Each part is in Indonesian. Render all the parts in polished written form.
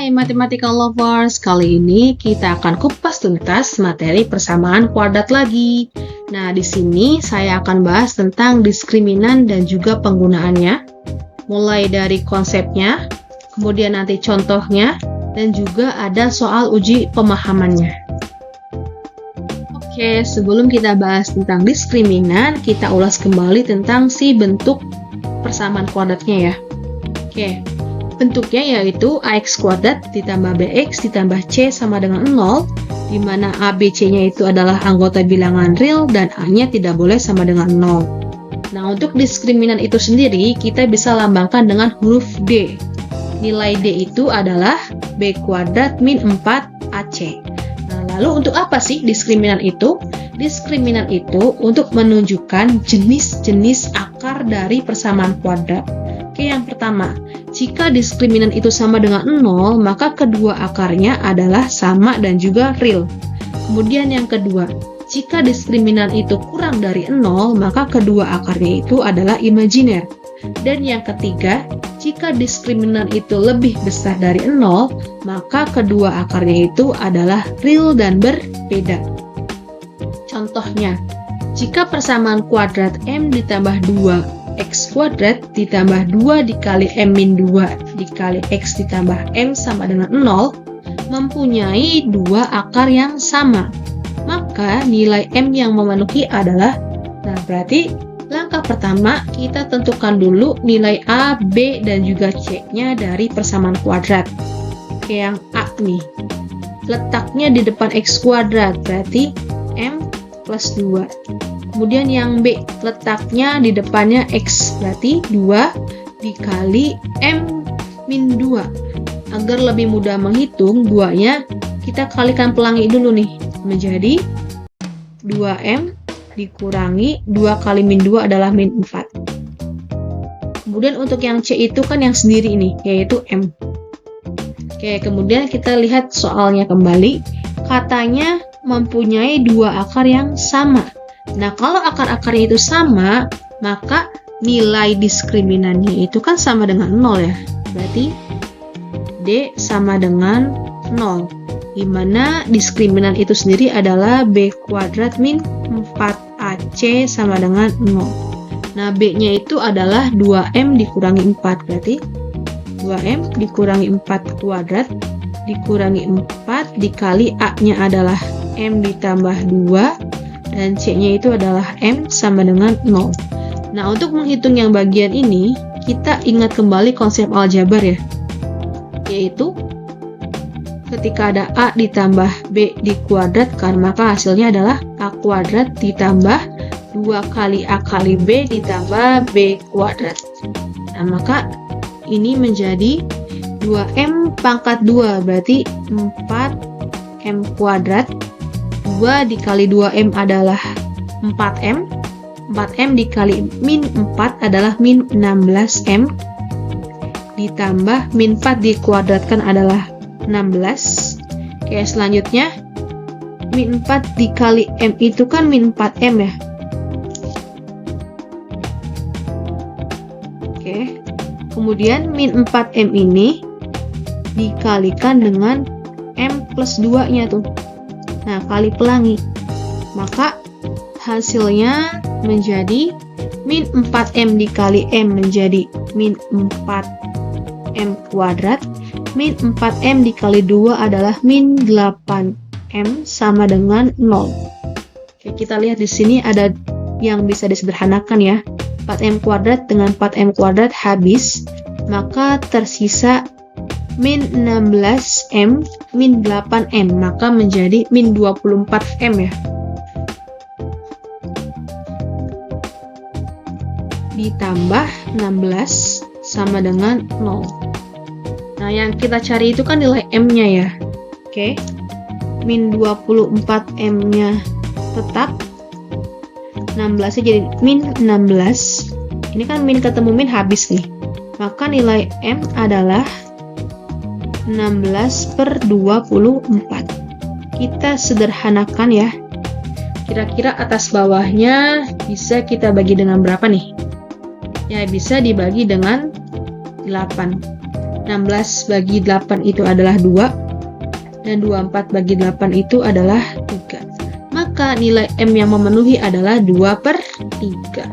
Hai Mathematical Lovers, kali ini kita akan kupas tuntas materi persamaan kuadrat lagi. Nah, di sini saya akan bahas tentang diskriminan dan juga penggunaannya, mulai dari konsepnya, kemudian nanti contohnya, dan juga ada soal uji pemahamannya. Oke, sebelum kita bahas tentang diskriminan, kita ulas kembali tentang si bentuk persamaan kuadratnya ya. Oke. Bentuknya yaitu ax kuadrat ditambah bx ditambah c sama dengan 0, di mana a, b, c-nya itu adalah anggota bilangan real dan a-nya tidak boleh sama dengan 0. Nah, untuk diskriminan itu sendiri kita bisa lambangkan dengan huruf D. Nilai D itu adalah b kuadrat min 4ac. Nah, lalu untuk apa sih diskriminan itu? Diskriminan itu untuk menunjukkan jenis-jenis akar dari persamaan kuadrat. Oke, yang pertama, jika diskriminan itu sama dengan 0, maka kedua akarnya adalah sama dan juga real. Kemudian yang kedua, jika diskriminan itu kurang dari 0, maka kedua akarnya itu adalah imajiner. Dan yang ketiga, jika diskriminan itu lebih besar dari 0, maka kedua akarnya itu adalah real dan berbeda. Contohnya, jika persamaan kuadrat m ditambah 2 x kuadrat ditambah 2 dikali m min 2 dikali x ditambah m sama dengan 0 mempunyai dua akar yang sama, maka nilai m yang memenuhi adalah, nah berarti langkah pertama kita tentukan dulu nilai a, b, dan juga c nya dari persamaan kuadrat. Oke, yang a nih letaknya di depan x kuadrat, berarti m plus 2. Kemudian yang B, letaknya di depannya X, berarti 2 dikali M min 2. Agar lebih mudah menghitung, 2-nya kita kalikan pelangi dulu nih, menjadi 2M dikurangi 2 kali min 2 adalah min 4. Kemudian untuk yang C itu kan yang sendiri ini, yaitu M. Oke, kemudian kita lihat soalnya kembali, katanya mempunyai dua akar yang sama. Nah, kalau akar-akarnya itu sama, maka nilai diskriminannya itu kan sama dengan 0 ya. Berarti D sama dengan 0. Di mana diskriminan itu sendiri adalah b kuadrat min 4ac sama dengan 0. Nah, B-nya itu adalah 2M dikurangi 4. Berarti 2M dikurangi 4 kuadrat dikurangi 4 dikali A-nya adalah M ditambah 2. Dan C-nya itu adalah M sama dengan 0. Nah, untuk menghitung yang bagian ini, kita ingat kembali konsep aljabar ya. Yaitu, ketika ada A ditambah B dikuadratkan, maka hasilnya adalah A kuadrat ditambah 2 kali A kali B ditambah B kuadrat. Nah, maka ini menjadi 2M pangkat 2, berarti 4M kuadrat. 2 dikali 2M adalah 4M. 4M dikali min 4 adalah min 16M. Ditambah min 4 dikuadratkan adalah 16. Oke, selanjutnya min 4 dikali M itu kan min 4M ya. Oke. Kemudian min 4M ini dikalikan dengan M plus 2-nya tuh. Nah, kali pelangi, maka hasilnya menjadi min 4M dikali M menjadi min 4M kuadrat. Min 4M dikali 2 adalah min 8M sama dengan 0. Oke, kita lihat di sini ada yang bisa disederhanakan ya. 4M kuadrat dengan 4M kuadrat habis, maka tersisa min 16M min 8M, maka menjadi min 24M ya. Ditambah 16 sama dengan 0. Nah, yang kita cari itu kan nilai M-nya ya. Oke. Min 24M-nya tetap. 16-nya jadi min 16. Ini kan min ketemu min habis nih. Maka nilai M adalah 16 per 24. Kita sederhanakan ya. Kira-kira atas bawahnya bisa kita bagi dengan berapa nih? Ya, bisa dibagi dengan 8. 16 bagi 8 itu adalah 2, dan 24 bagi 8 itu adalah 3. Maka nilai M yang memenuhi adalah 2/3.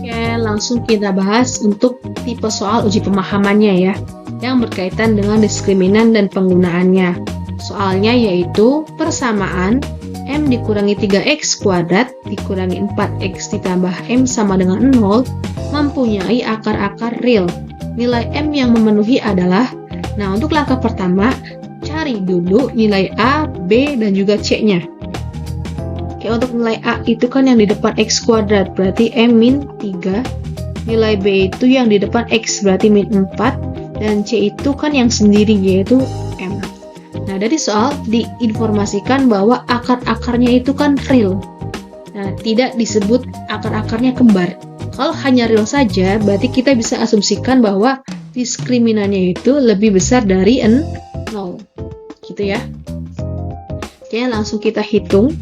Oke, langsung kita bahas untuk tipe soal uji pemahamannya ya, yang berkaitan dengan diskriminan dan penggunaannya. Soalnya yaitu persamaan M dikurangi 3X kuadrat dikurangi 4X ditambah M sama dengan 0 mempunyai akar-akar real. Nilai M yang memenuhi adalah, nah untuk langkah pertama, cari dulu nilai A, B, dan juga C-nya. Oke, untuk nilai A itu kan yang di depan X kuadrat, berarti M min 3. Nilai B itu yang di depan X, berarti min 4. Dan C itu kan yang sendiri, yaitu M. Nah, dari soal diinformasikan bahwa akar-akarnya itu kan real. Nah, tidak disebut akar-akarnya kembar. Kalau hanya real saja, berarti kita bisa asumsikan bahwa diskriminannya itu lebih besar dari 0. Gitu ya. Oke, langsung kita hitung.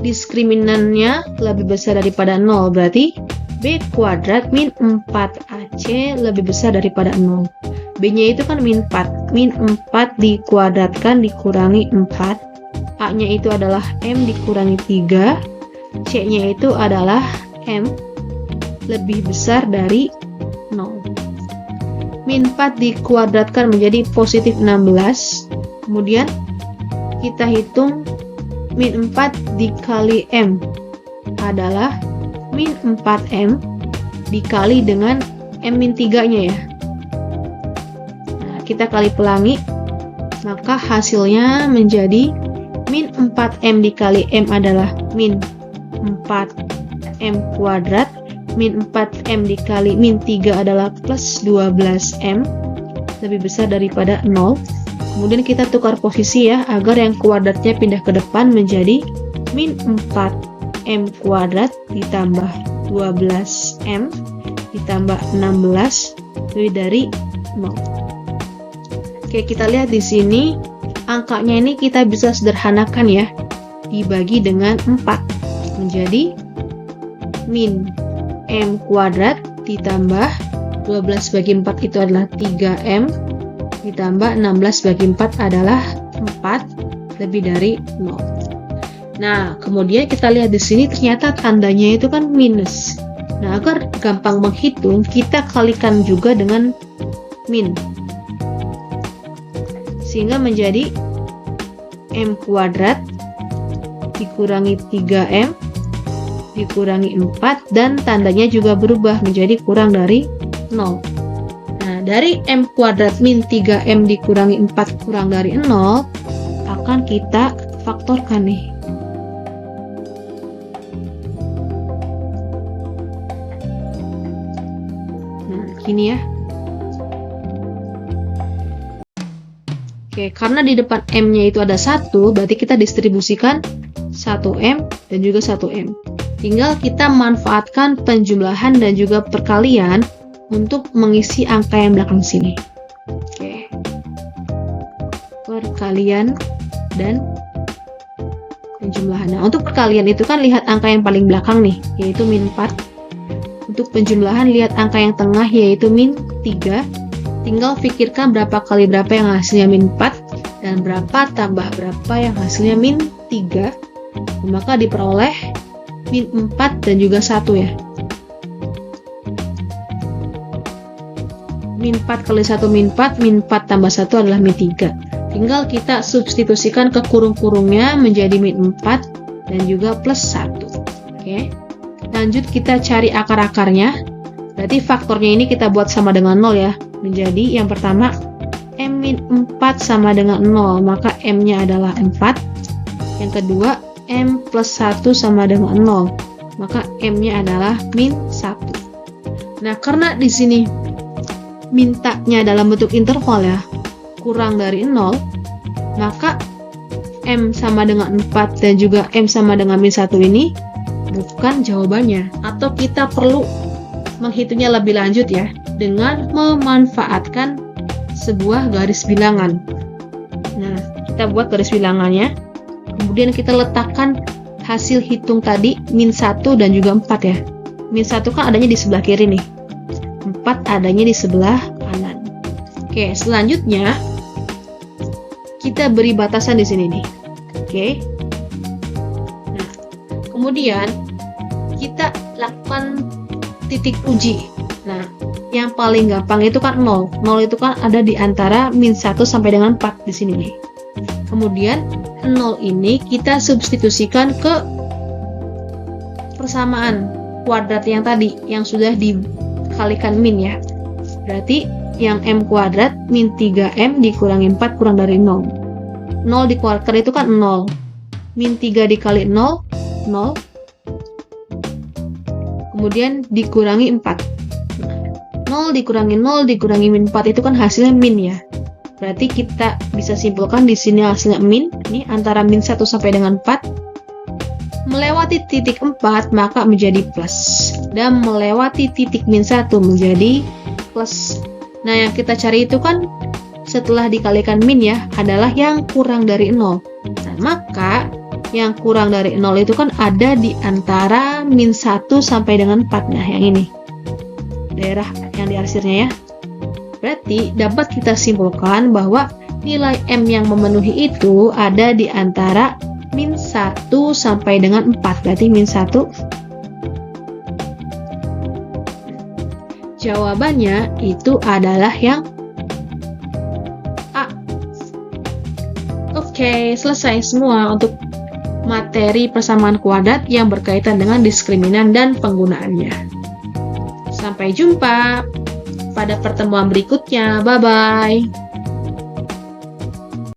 Diskriminan-nya lebih besar daripada 0, berarti B kuadrat min 4AC lebih besar daripada 0. B-nya itu kan min 4. Min 4 dikuadratkan dikurangi 4. A-nya itu adalah M dikurangi 3. C-nya itu adalah M lebih besar dari 0. Min 4 dikuadratkan menjadi positif 16. Kemudian kita hitung min 4 dikali M adalah min 4M dikali dengan M min 3-nya ya. Nah, kita kali pelangi, maka hasilnya menjadi min 4M dikali M adalah min 4M kuadrat, min 4M dikali min 3 adalah plus 12M, lebih besar daripada 0. Kemudian kita tukar posisi ya, agar yang kuadratnya pindah ke depan menjadi min 4M kuadrat ditambah 12M ditambah 16 lebih dari 0. Oke, kita lihat di sini angkanya ini kita bisa sederhanakan ya, dibagi dengan 4 menjadi min M kuadrat ditambah 12 bagi 4 itu adalah 3M ditambah 16 bagi 4 adalah 4 lebih dari 0. Nah, kemudian kita lihat di sini ternyata tandanya itu kan minus. Nah, agar gampang menghitung, kita kalikan juga dengan min. Sehingga menjadi M kuadrat dikurangi 3M dikurangi 4 dan tandanya juga berubah menjadi kurang dari 0. Nah, dari M kuadrat min 3M dikurangi 4 kurang dari 0 akan kita faktorkan nih. Nah, gini ya. Oke, karena di depan M-nya itu ada 1, berarti kita distribusikan 1M dan juga 1M. Tinggal kita manfaatkan penjumlahan dan juga perkalian untuk mengisi angka yang belakang sini. Oke. Perkalian dan penjumlahan. Nah, untuk perkalian itu kan lihat angka yang paling belakang nih, yaitu min 4. Untuk penjumlahan lihat angka yang tengah, yaitu min 3. Tinggal pikirkan berapa kali berapa yang hasilnya min 4 dan berapa tambah berapa yang hasilnya min 3. Maka diperoleh min 4 dan juga 1 ya. Min 4 kali 1 min 4, min 4 tambah 1 adalah min 3. Tinggal kita substitusikan ke kurung-kurungnya menjadi min 4 dan juga plus 1. Oke. Lanjut kita cari akar-akarnya. Berarti faktornya ini kita buat sama dengan 0 ya. Menjadi yang pertama M min 4 sama dengan 0, maka M-nya adalah 4. Yang kedua M plus 1 sama dengan 0, maka M-nya adalah min 1. Nah, karena di sini mintanya dalam bentuk interval ya, kurang dari 0, maka M sama dengan 4 dan juga M sama dengan min 1 ini bukan jawabannya. Atau kita perlu menghitungnya lebih lanjut ya, dengan memanfaatkan sebuah garis bilangan. Nah, kita buat garis bilangannya. Kemudian kita letakkan hasil hitung tadi min 1 dan juga 4 ya. Min 1 kan adanya di sebelah kiri nih. 4 adanya di sebelah kanan. Oke, selanjutnya kita beri batasan di sini nih. Oke. Nah, kemudian kita lakukan titik uji. Nah, yang paling gampang itu kan 0. 0 itu kan ada di antara -1 sampai dengan 4 di sini nih. Kemudian 0 ini kita substitusikan ke persamaan kuadrat yang tadi, yang sudah dikalikan min ya. Berarti yang m kuadrat min 3m dikurangi 4 kurang dari 0. 0 dikeluarkan itu kan 0. Min 3 dikali 0, 0. Kemudian dikurangi 4. 0 dikurangi 0 dikurangi min 4 itu kan hasilnya min ya. Berarti kita bisa simpulkan di sini hasilnya min, ini antara min 1 sampai dengan 4. Melewati titik 4 maka menjadi plus, dan melewati titik min 1 menjadi plus. Nah, yang kita cari itu kan setelah dikalikan min ya, adalah yang kurang dari 0. Nah, maka yang kurang dari 0 itu kan ada di antara min 1 sampai dengan 4. Nah, yang ini daerah yang diarsirnya ya. Berarti dapat kita simpulkan bahwa nilai M yang memenuhi itu ada di antara min 1 sampai dengan 4. Berarti min 1. Jawabannya itu adalah yang A. Oke, selesai semua untuk materi persamaan kuadrat yang berkaitan dengan diskriminan dan penggunaannya. Sampai jumpa pada pertemuan berikutnya. Bye-bye.